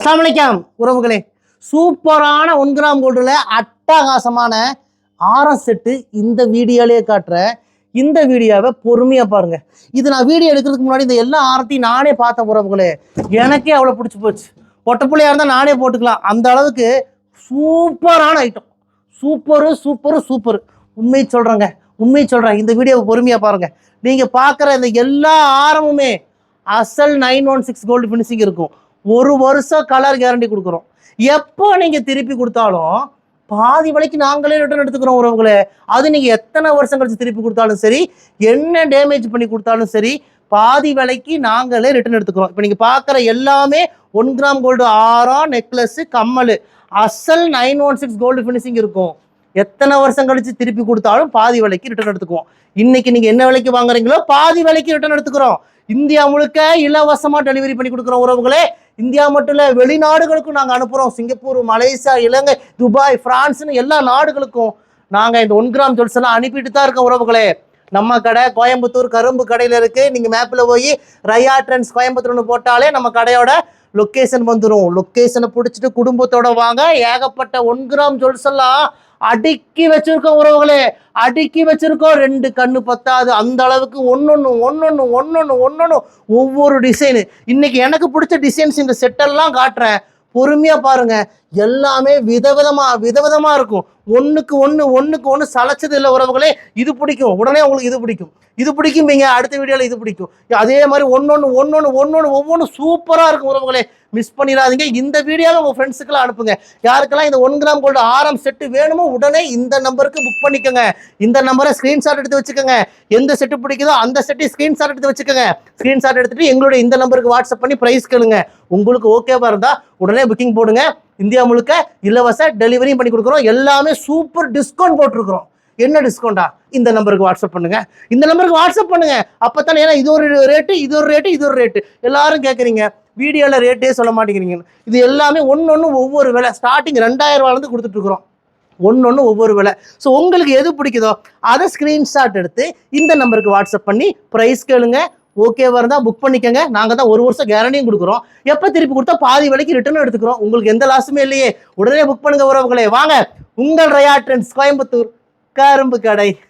அஸ்ஸலாமு உறவுகளே, சூப்பரான 1 கிராம் கோல்டுல அட்டகாசமான ஆரம் செட்டு இந்த வீடியோலயே காட்டுறேன். இந்த வீடியோவை பொறுமையா பாருங்க. இது நான் வீடியோ எடுக்கிறதுக்கு முன்னாடி இந்த எல்லா ஆரத்தையும் நானே பார்த்த உறவுகளே, எனக்கே அவ்வளோ பிடிச்சி போச்சு. பொட்டப்புள்ளையா இருந்தால் நானே போட்டுக்கலாம், அந்த அளவுக்கு சூப்பரான ஐட்டம். சூப்பர். உண்மை சொல்றேன். இந்த வீடியோவை பொறுமையா பாருங்க. நீங்க பார்க்குற இந்த எல்லா ஆரமுமே அசல் 916 கோல்டு ஃபினிஷிங் இருக்கும். 1 வருஷம் கலர் கேரண்டி கொடுக்குறோம். எப்போ நீங்கள் திருப்பி கொடுத்தாலும் பாதி விலைக்கு நாங்களே ரிட்டர்ன் எடுத்துக்கிறோம் உறவுகளே. அது நீங்கள் எத்தனை வருஷம் கழிச்சு திருப்பி கொடுத்தாலும் சரி, என்ன டேமேஜ் பண்ணி கொடுத்தாலும் சரி, பாதி விலைக்கு நாங்களே ரிட்டர்ன் எடுத்துக்கிறோம். இப்போ நீங்கள் பார்க்குற எல்லாமே 1 கிராம் கோல்டு ஆரம், நெக்லஸ், கம்மல், அசல் 916 கோல்டு ஃபினிஷிங் இருக்கும். எத்தனை வருஷம் கழிச்சு திருப்பி கொடுத்தாலும் பாதி விலைக்கு ரிட்டர்ன் எடுத்துக்குவோம். இன்னைக்கு நீங்கள் என்ன விலைக்கு வாங்குறீங்களோ பாதி விலைக்கு ரிட்டர்ன் எடுத்துக்கிறோம். இந்தியா முழுக்க இலவசமாக டெலிவரி பண்ணி கொடுக்குறோம் உறவுகளே. இந்தியா மட்டும் இல்லை, வெளிநாடுகளுக்கும் நாங்கள் அனுப்புகிறோம். சிங்கப்பூர், மலேசியா, இலங்கை, துபாய், பிரான்ஸ்னு எல்லா நாடுகளுக்கும் நாங்கள் இந்த 1 கிராம் ஜுவல்ஸ் எல்லாம் அனுப்பிட்டு தான் இருக்கோம் உறவுகளே. நம்ம கடை கோயம்புத்தூர் கரும்பு கடையில் இருக்குது. நீங்கள் மேப்பில் போய் ரயா ட்ரெண்ட்ஸ் கோயம்புத்தூர்னு போட்டாலே நம்ம கடையோட லொக்கேஷன் வந்துடும். லொக்கேஷனை பிடிச்சிட்டு குடும்பத்தோட வாங்க. ஏகப்பட்ட 1 கிராம் ஜுவல்ஸ் எல்லாம் அடுக்கி வச்சிருக்கோம் உறவுகளே, அடுக்கி வச்சிருக்கோம். 2 கண்ணு பத்தாது, அந்த அளவுக்கு ஒன்னொன்னு ஒவ்வொரு டிசைனு. இன்னைக்கு எனக்கு பிடிச்ச டிசைன்ஸ் இந்த செட்டெல்லாம் காட்டுறேன், பொறுமையா பாருங்க. எல்லாமே விதவிதமா இருக்கும். ஒன்றுக்கு ஒன்று சளைச்சது இல்லை உறவுகளே. இது பிடிக்கும், உடனே உங்களுக்கு இது பிடிக்கும்பீங்க, அடுத்த வீடியோவில் இது பிடிக்கும். அதே மாதிரி ஒவ்வொன்று சூப்பராக இருக்கும் உறவுகளே. மிஸ் பண்ணிடாதீங்க. இந்த வீடியோவை உங்கள் ஃப்ரெண்ட்ஸுக்கெல்லாம் அனுப்புங்க. யாருக்கெல்லாம் இந்த 1 கிராம் கோல்டு ஆரம் செட்டு வேணுமோ உடனே இந்த நம்பருக்கு புக் பண்ணிக்கோங்க. இந்த நம்பரை ஸ்க்ரீன்ஷாட் எடுத்து வச்சுக்கோங்க. எந்த செட்டு பிடிக்குதோ அந்த செட்டு ஸ்க்ரீன்ஷாட் எடுத்து வச்சுக்கோங்க. ஸ்க்ரீன்ஷாட் எடுத்துகிட்டு எங்களுடைய இந்த நம்பருக்கு வாட்ஸ்அப் பண்ணி ப்ரைஸ் கேளுங்க. உங்களுக்கு ஓகேவா இருந்தால் உடனே புக்கிங் போடுங்க. இந்தியா முழுக்க இலவச டெலிவரியும் பண்ணி கொடுக்குறோம். எல்லாமே சூப்பர் டிஸ்கவுண்ட் போட்டிருக்கிறோம். என்ன டிஸ்கவுண்டா? இந்த நம்பருக்கு வாட்ஸ்அப் பண்ணுங்க. அப்போத்தானே, ஏன்னா இது ஒரு ரேட்டு எல்லாரும் கேட்குறீங்க, வீடியோவில் ரேட்டே சொல்ல மாட்டேங்கிறீங்க. இது எல்லாமே ஒன்று ஒவ்வொரு விலை. ஸ்டார்டிங் 2000 ரூபாயிலேருந்து கொடுத்துட்ருக்குறோம். ஒன்று ஒவ்வொரு விலை. ஸோ உங்களுக்கு எது பிடிக்குதோ அதை ஸ்க்ரீன்ஷாட் எடுத்து இந்த நம்பருக்கு வாட்ஸ்அப் பண்ணி ப்ரைஸ் கேளுங்க. ஓகேவா இருந்தால் புக் பண்ணிக்கோங்க. நாங்கள் தான் 1 வருஷம் கேரண்டியும் கொடுக்குறோம். எப்போ திருப்பி கொடுத்தா பாதி விலைக்கு ரிட்டர்னும் எடுத்துக்கிறோம். உங்களுக்கு எந்த லாஸுமே இல்லையே. உடனே புக் பண்ணுங்க உறவுகளே. வாங்க, உங்கள் ரயா ட்ரெண்ட்ஸ் கோயம்புத்தூர் கரும்பு கடை.